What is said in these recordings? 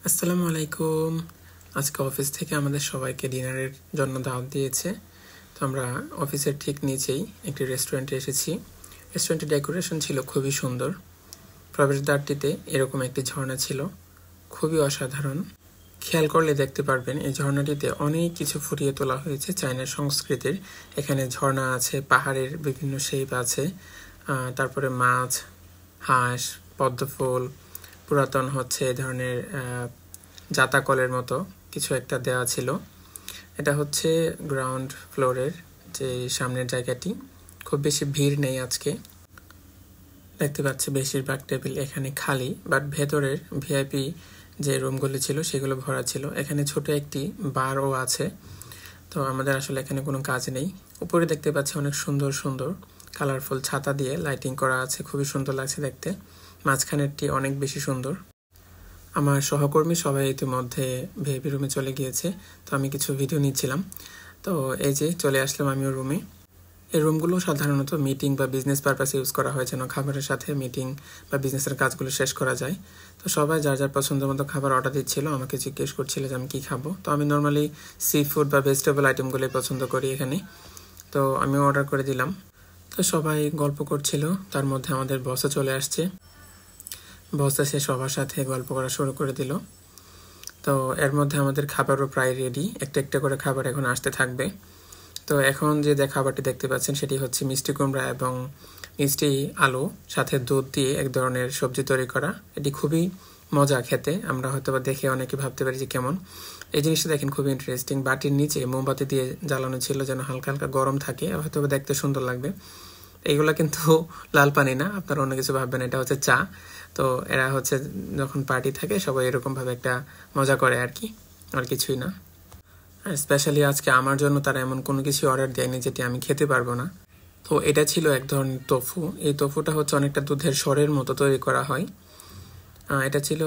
আসসালামু আলাইকুম। আজকে অফিস থেকে আমাদের সবাইকে ডিনারের জন্য দাওয়াত দিয়েছে। তো আমরা অফিসের ঠিক নিচেই একটি রেস্টুরেন্টে এসেছি। রেস্টুরেন্টের ডেকোরেশন ছিল খুবই সুন্দর। প্রবেশদ্বারটিতে এরকম একটি ঝর্ণা ছিল, খুবই অসাধারণ। খেয়াল করলে দেখতে পারবেন এই ঝর্ণাটিতে অনেক কিছু ফুটিয়ে তোলা হয়েছে চায়নার সংস্কৃতির। এখানে ঝর্ণা আছে, পাহাড়ের বিভিন্ন শেপ আছে, তারপরে মাছ, হাঁস, পদ্মফুল, পুরাতন হচ্ছে এ ধরনের জাতাকলের মতো কিছু একটা দেওয়া ছিল। এটা হচ্ছে গ্রাউন্ড ফ্লোরের যে সামনের জায়গাটি। খুব বেশি ভিড় নেই আজকে। দেখতে পাচ্ছি বেশিরভাগ টেবিল এখানে খালি, বাট ভেতরের ভিআইপি যে রুমগুলি ছিল সেগুলো ভরা ছিল। এখানে ছোট একটি বারও আছে। তো আমাদের আসলে এখানে কোনো কাজ নেই। উপরে দেখতে পাচ্ছি অনেক সুন্দর সুন্দর কালারফুল ছাতা দিয়ে লাইটিং করা আছে, খুবই সুন্দর লাগছে দেখতে। মাঝখানেরটি অনেক বেশি সুন্দর। আমার সহকর্মী সবাই ইতিমধ্যে ভিআইপি রুমে চলে গিয়েছে, তো আমি কিছু ভিডিও নিচ্ছিলাম। তো এই যে চলে আসলাম আমিও রুমে। এই রুমগুলো সাধারণত মিটিং বা বিজনেস পারপাসে ইউজ করা হয়, যেন খাবারের সাথে মিটিং বা বিজনেসের কাজগুলো শেষ করা যায়। তো সবাই যার যার পছন্দ মতো খাবার অর্ডার দিচ্ছিল, আমাকে জিজ্ঞেস করছিল যে আমি কী খাবো। তো আমি নর্মালি সি ফুড বা ভেজিটেবল আইটেমগুলোই পছন্দ করি এখানে। তো আমিও অর্ডার করে দিলাম। তো সবাই গল্প করছিল, তার মধ্যে আমাদের বসও চলে আসছে। বস এসে সবার সাথে গল্প করা শুরু করে দিল। তো এর মধ্যে আমাদের খাবারও প্রায় রেডি, একটা একটা করে খাবার এখন আসতে থাকবে। তো এখন যে খাবারটি দেখতে পাচ্ছেন সেটি হচ্ছে মিষ্টি কুমড়া এবং মিষ্টি আলু সাথে দুধ দিয়ে এক ধরনের সবজি তৈরি করা। এটি খুবই মজা খেতে। আমরা হয়তো বা দেখে অনেকে ভাবতে পারি যে কেমন। এই জিনিসটা দেখেন খুবই ইন্টারেস্টিং। বাটির নিচে মোমবাতি দিয়ে জ্বালানো ছিল যেন হালকা হালকা গরম থাকে, হয়তো বা দেখতে সুন্দর লাগবে। এইগুলা কিন্তু লাল পানি না, আপনারা অন্য কিছু ভাববেন, এটা হচ্ছে চা। তো এরা হচ্ছে যখন পার্টি থাকে সবাই এরকমভাবে একটা মজা করে আর কি, আর কিছুই না। আর স্পেশালি আজকে আমার জন্য তারা এমন কোনো কিছু অর্ডার দেয়নি যেটি আমি খেতে পারবো না। তো এটা ছিল এক ধরনের তোফু। এই তোফুটা হচ্ছে অনেকটা দুধের সরের মতো তৈরি করা হয়। এটা ছিল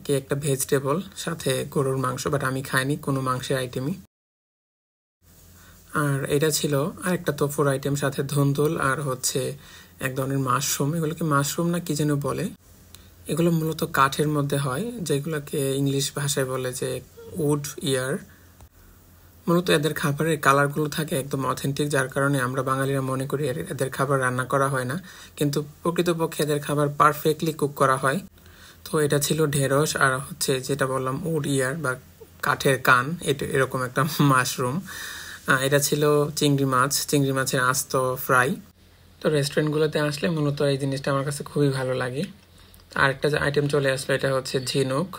কি একটা ভেজিটেবল সাথে গরুর মাংস, বাট আমি খাইনি কোনো মাংসের আইটেমই। আর এটা ছিল আরেকটা তোফুর আইটেম সাথে ধুন্দুল আর হচ্ছে এক ধরনের মাশরুম। এগুলোকে মাশরুম না কি যেন বলে। এগুলো মূলত কাঠের মধ্যে হয়, যেগুলোকে ইংলিশ ভাষায় বলে যে উড ইয়ার। মূলত এদের খাবারের কালারগুলো থাকে একদম অথেন্টিক, যার কারণে আমরা বাঙালিরা মনে করি এদের খাবার রান্না করা হয় না, কিন্তু প্রকৃতপক্ষে এদের খাবার পারফেক্টলি কুক করা হয়। তো এটা ছিল ঢেঁড়স আর হচ্ছে যেটা বললাম উড ইয়ার বা কাঠের কান, এটা এরকম একটা মাশরুম। এটা ছিল চিংড়ি মাছ, চিংড়ি মাছের আস্ত ফ্রাই। তো রেস্টুরেন্টগুলোতে আসলে মূলত এই জিনিসটা আমার কাছে খুবই ভালো লাগে। আরেকটা যে আইটেম চলে আসলো, এটা হচ্ছে ঝিনুক,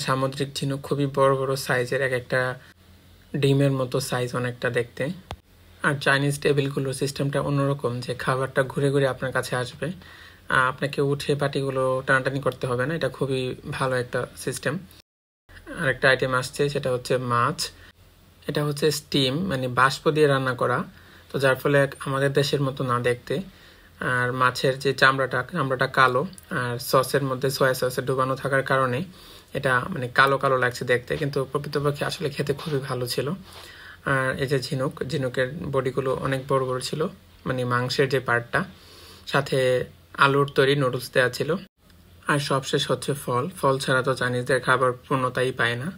সামুদ্রিক ঝিনুক, খুবই বড় বড় সাইজের, এক একটা ডিমের মতো সাইজ অনেকটা দেখতে। আর চাইনিজ টেবিলগুলোর সিস্টেমটা অন্যরকম, যে খাবারটা ঘুরে ঘুরে আপনার কাছে আসবে, আপনাকে উঠে বাটিগুলো টানাটানি করতে হবে না। এটা খুবই ভালো একটা সিস্টেম। আরেকটা আইটেম আসছে, সেটা হচ্ছে মাছ। এটা হচ্ছে স্টিম, মানে বাষ্প দিয়ে রান্না করা, তো যার ফলে আমাদের দেশের মতো না দেখতে। আর মাছের যে চামড়াটা কালো, আর সসের মধ্যে সয়া সসে ডুবানো থাকার কারণে এটা মানে কালো কালো লাগছে দেখতে, কিন্তু প্রকৃতপক্ষে আসলে খেতে খুবই ভালো ছিল। আর এই যে ঝিনুকের বডিগুলো অনেক বড় বড় ছিল, মানে মাংসের যে পার্টটা, সাথে আলুর তৈরি নুডলস দেওয়া ছিল। আর সবশেষ হচ্ছে ফল ছাড়া তো চাইনিজদের খাবার পূর্ণতাই পায় না।